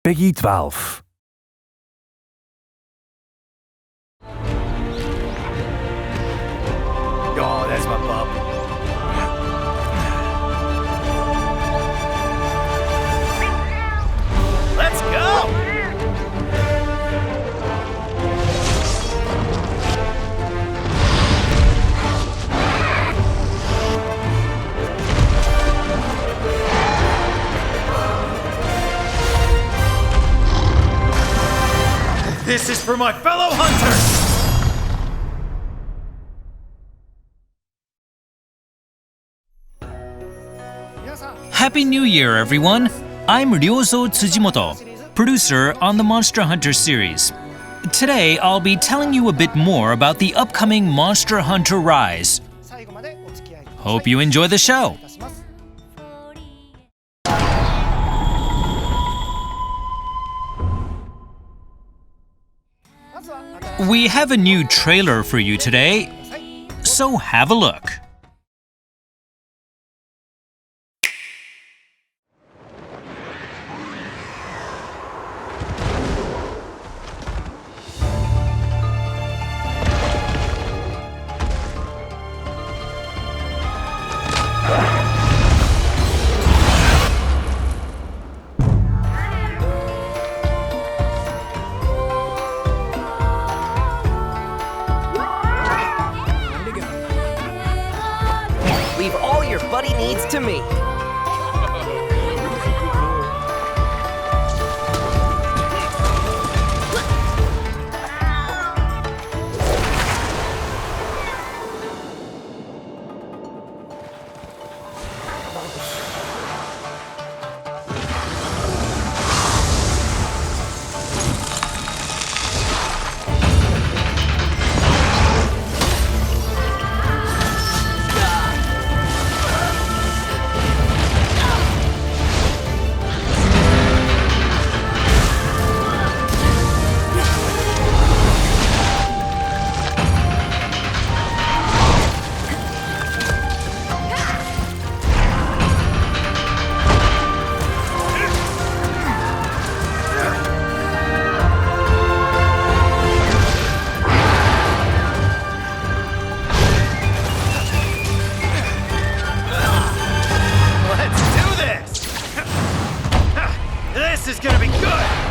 Peggy 12. Oh, that's my pup. Let's go! This is for my fellow hunters! Happy New Year, everyone! I'm Ryozo Tsujimoto, producer on the Monster Hunter series. Today, I'll be telling you a bit more about the upcoming Monster Hunter Rise. Hope you enjoy the show! We have a new trailer for you today, so have a look. Leave all your buddy needs to me. This is gonna be good!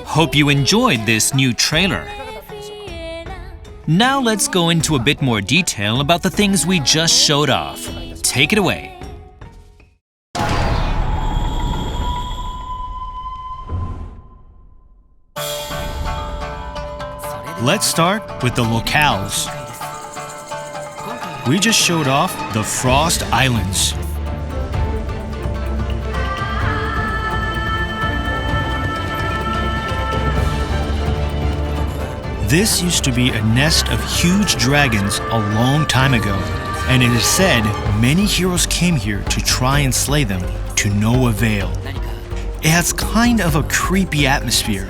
Hope you enjoyed this new trailer. Now let's go into a bit more detail about the things we just showed off. Take it away. Let's start with the locales. We just showed off the Frost Islands. This used to be a nest of huge dragons a long time ago, and it is said many heroes came here to try and slay them to no avail. It has kind of a creepy atmosphere.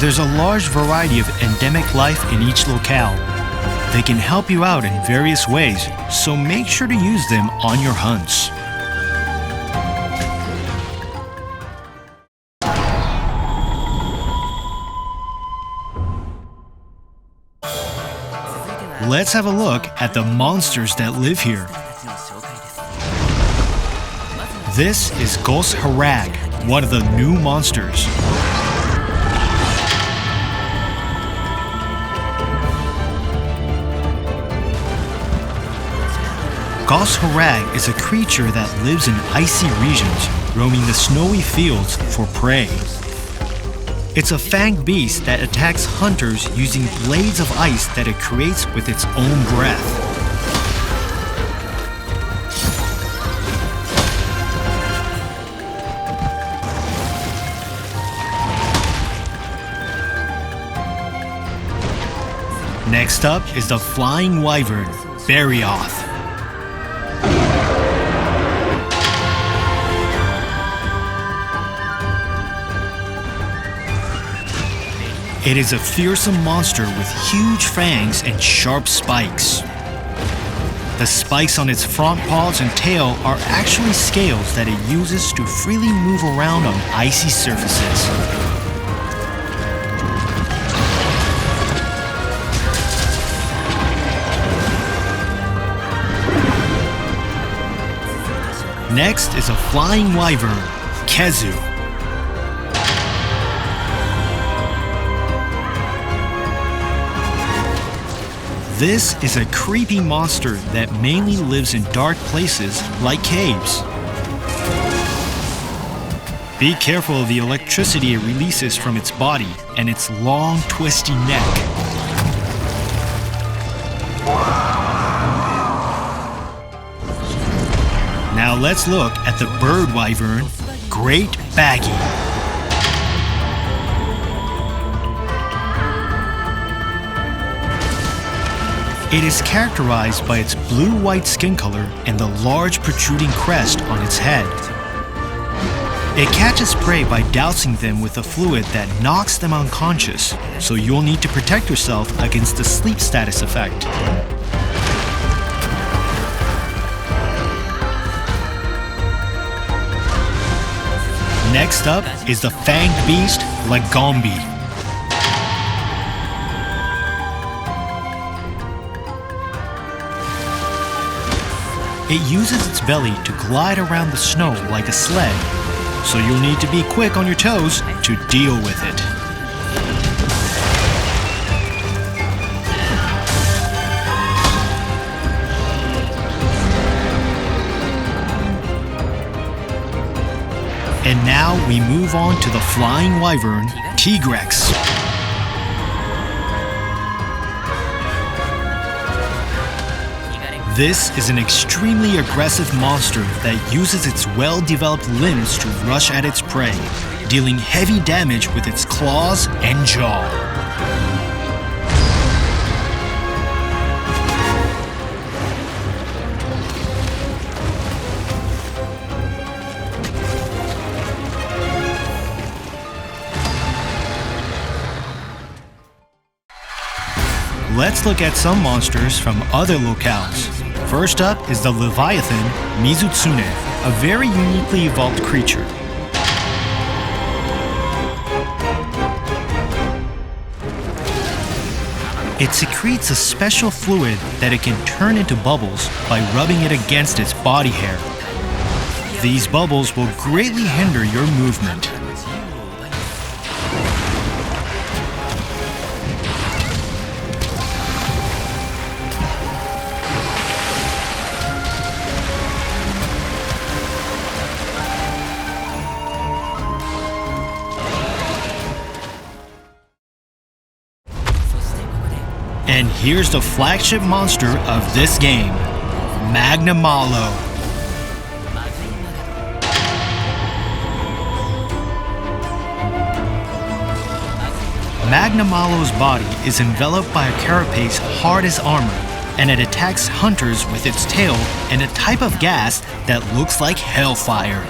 There's a large variety of endemic life in each locale. They can help you out in various ways, so make sure to use them on your hunts. let's have a look at the monsters that live here. This is Gos Harag, one of the new monsters. Gos Harag is a creature that lives in icy regions, roaming the snowy fields for prey. It's a fanged beast that attacks hunters using blades of ice that it creates with its own breath. Next up is the flying wyvern, Berioth. It is a fearsome monster with huge fangs and sharp spikes. The spikes on its front paws and tail are actually scales that it uses to freely move around on icy surfaces. Next is a flying wyvern, Kezu. This is a creepy monster that mainly lives in dark places like caves. Be careful of the electricity it releases from its body and its long, twisty neck. Now let's look at the bird wyvern, Great Baggy. It is characterized by its blue-white skin color and the large protruding crest on its head. It catches prey by dousing them with a fluid that knocks them unconscious, so you'll need to protect yourself against the sleep status effect. Next up is the fanged beast, Lagombi. It uses its belly to glide around the snow like a sled, so you'll need to be quick on your toes to deal with it. And now we move on to the flying wyvern, Tigrex. This is an extremely aggressive monster that uses its well-developed limbs to rush at its prey, dealing heavy damage with its claws and jaw. Let's look at some monsters from other locales. First up is the Leviathan Mizutsune, a very uniquely evolved creature. It secretes a special fluid that it can turn into bubbles by rubbing it against its body hair. These bubbles will greatly hinder your movement. And here's the flagship monster of this game, Magnamalo. Magnamalo's body is enveloped by a carapace hard as armor, and it attacks hunters with its tail and a type of gas that looks like hellfire.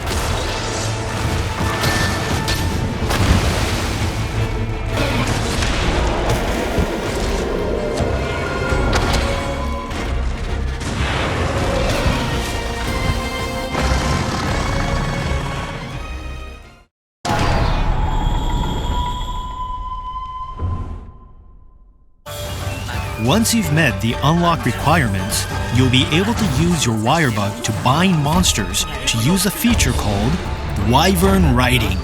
Once you've met the unlock requirements, you'll be able to use your wirebug to bind monsters to use a feature called Wyvern Writing.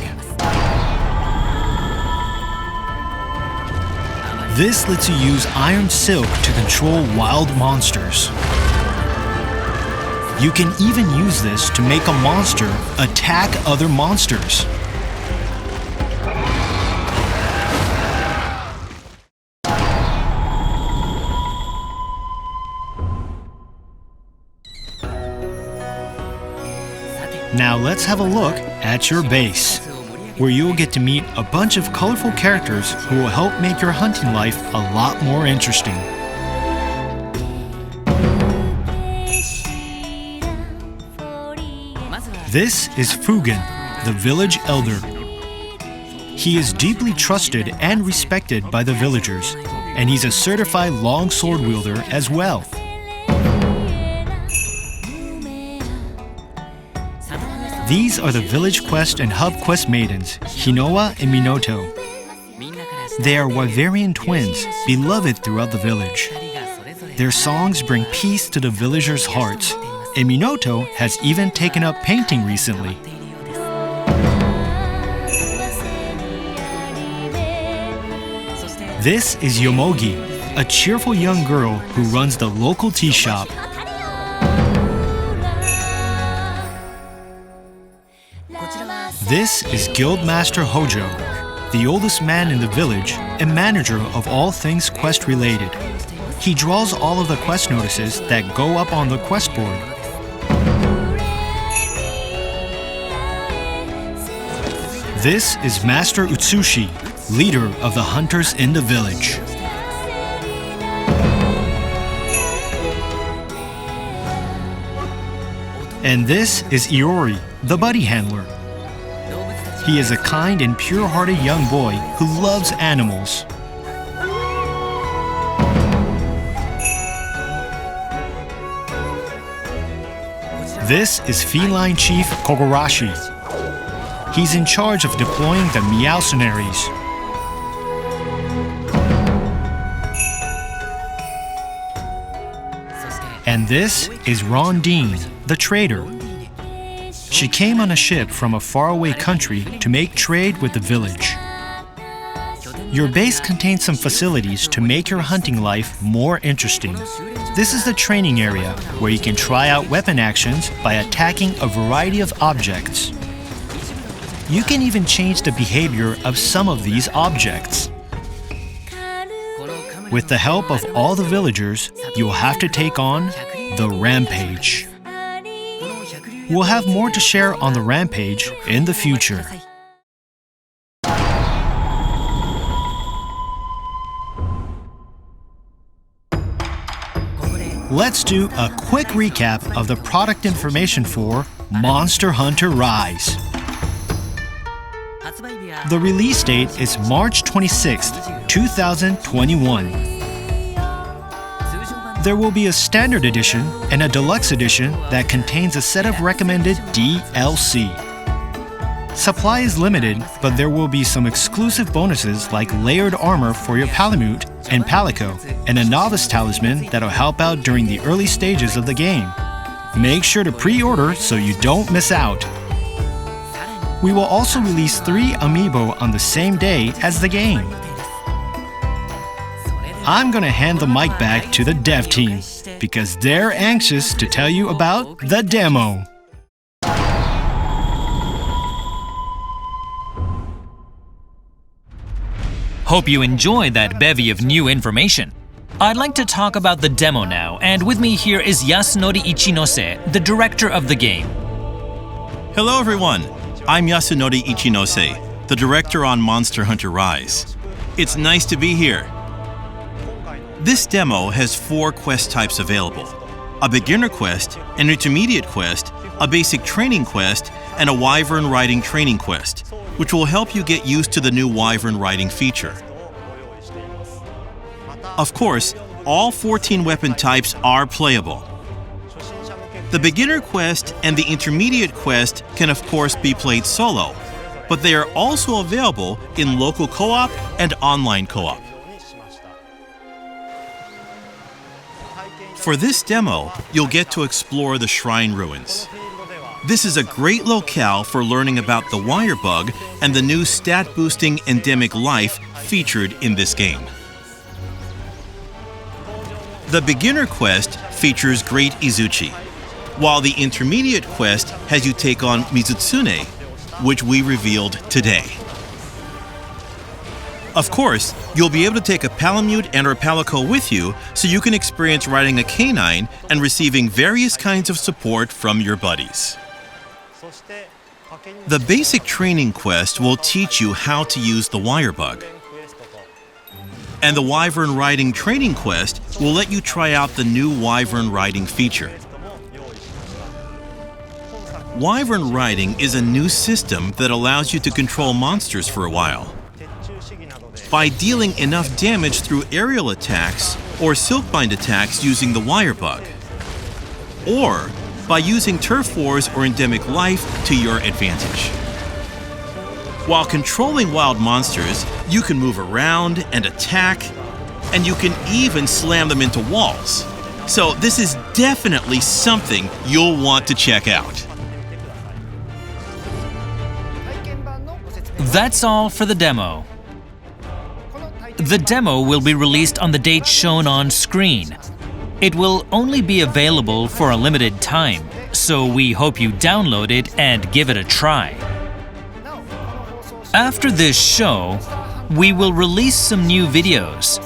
This lets you use iron silk to control wild monsters. You can even use this to make a monster attack other monsters. Now let's have a look at your base, where you'll get to meet a bunch of colorful characters who will help make your hunting life a lot more interesting. This is Fugen, the village elder. He is deeply trusted and respected by the villagers, and he's a certified longsword wielder as well. These are the village quest and hub quest maidens, Hinoa and Minoto. They are Wyverian twins, beloved throughout the village. Their songs bring peace to the villagers' hearts, and Minoto has even taken up painting recently. This is Yomogi, a cheerful young girl who runs the local tea shop. This is Guildmaster Hojo, the oldest man in the village and manager of all things quest related. He draws all of the quest notices that go up on the quest board. This is Master Utsushi, leader of the hunters in the village. And this is Iori, the buddy handler. He is a kind and pure-hearted young boy who loves animals. This is Feline Chief Kogarashi. He's in charge of deploying the Meowcenaries. And this is Rondine, the trader. She came on a ship from a faraway country to make trade with the village. Your base contains some facilities to make your hunting life more interesting. This is the training area, where you can try out weapon actions by attacking a variety of objects. You can even change the behavior of some of these objects. With the help of all the villagers, you will have to take on the Rampage. We'll have more to share on the Rampage in the future. Let's do a quick recap of the product information for Monster Hunter Rise. The release date is March 26th, 2021. There will be a standard edition and a deluxe edition that contains a set of recommended DLC. Supply is limited, but there will be some exclusive bonuses like layered armor for your Palamute and Palico, and a novice talisman that'll help out during the early stages of the game. Make sure to pre-order so you don't miss out. We will also release 3 amiibo on the same day as the game. I'm gonna hand the mic back to the dev team, because they're anxious to tell you about the demo. Hope you enjoyed that bevy of new information. I'd like to talk about the demo now, and with me here is Yasunori Ichinose, the director of the game. Hello everyone, I'm Yasunori Ichinose, the director on Monster Hunter Rise. It's nice to be here. This demo has 4 quest types available: a beginner quest, an intermediate quest, a basic training quest, and a Wyvern Writing training quest, which will help you get used to the new Wyvern Writing feature. Of course, all 14 weapon types are playable. The beginner quest and the intermediate quest can of course be played solo, but they are also available in local co-op and online co-op. For this demo, you'll get to explore the shrine ruins. This is a great locale for learning about the wire bug and the new stat-boosting endemic life featured in this game. The beginner quest features Great Izuchi, while the intermediate quest has you take on Mizutsune, which we revealed today. Of course, you'll be able to take a Palamute and or Palico with you so you can experience riding a canine and receiving various kinds of support from your buddies. The basic training quest will teach you how to use the wire bug. And the Wyvern Writing training quest will let you try out the new Wyvern Writing feature. Wyvern Writing is a new system that allows you to control monsters for a while. By dealing enough damage through aerial attacks or silkbind attacks using the wire bug. Or by using turf wars or endemic life to your advantage. While controlling wild monsters, you can move around and attack, and you can even slam them into walls. So this is definitely something you'll want to check out. That's all for the demo. The demo will be released on the date shown on screen. It will only be available for a limited time, so we hope you download it and give it a try. After this show, we will release some new videos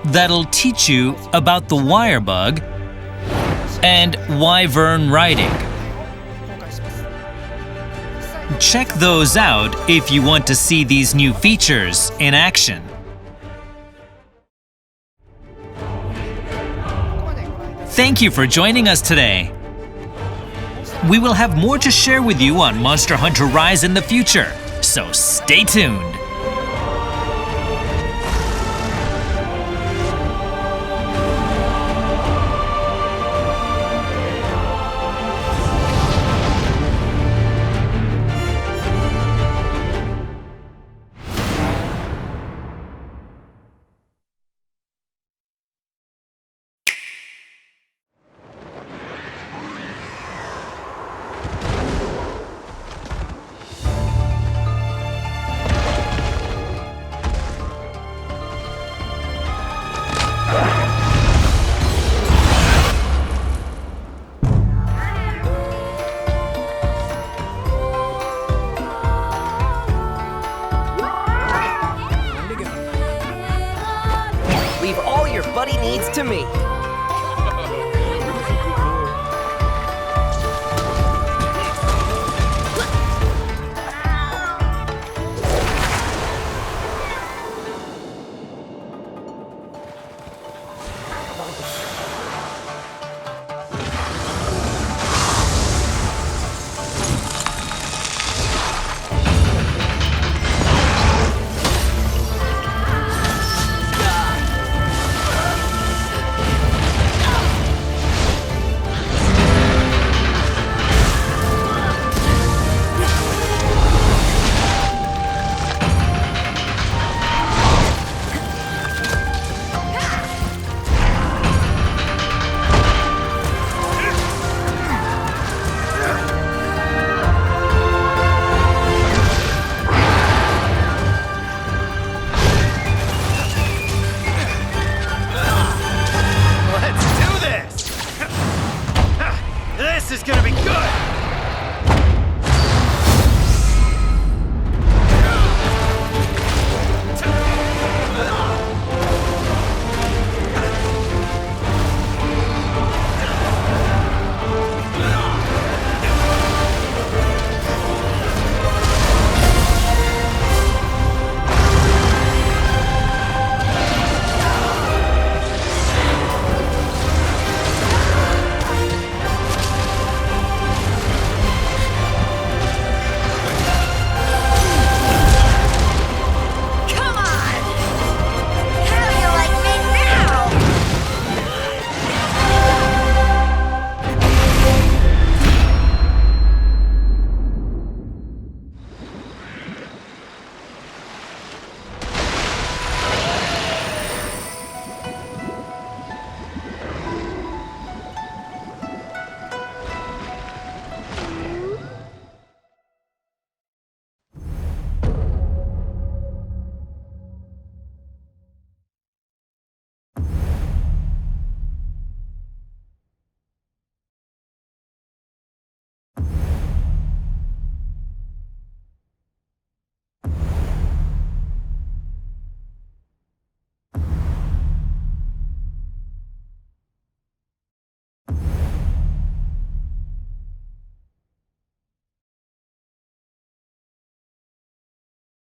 that'll teach you about the wire bug and Wyvern Writing. Check those out if you want to see these new features in action. Thank you for joining us today. We will have more to share with you on Monster Hunter Rise in the future, so stay tuned. Leave all your buddy needs to me.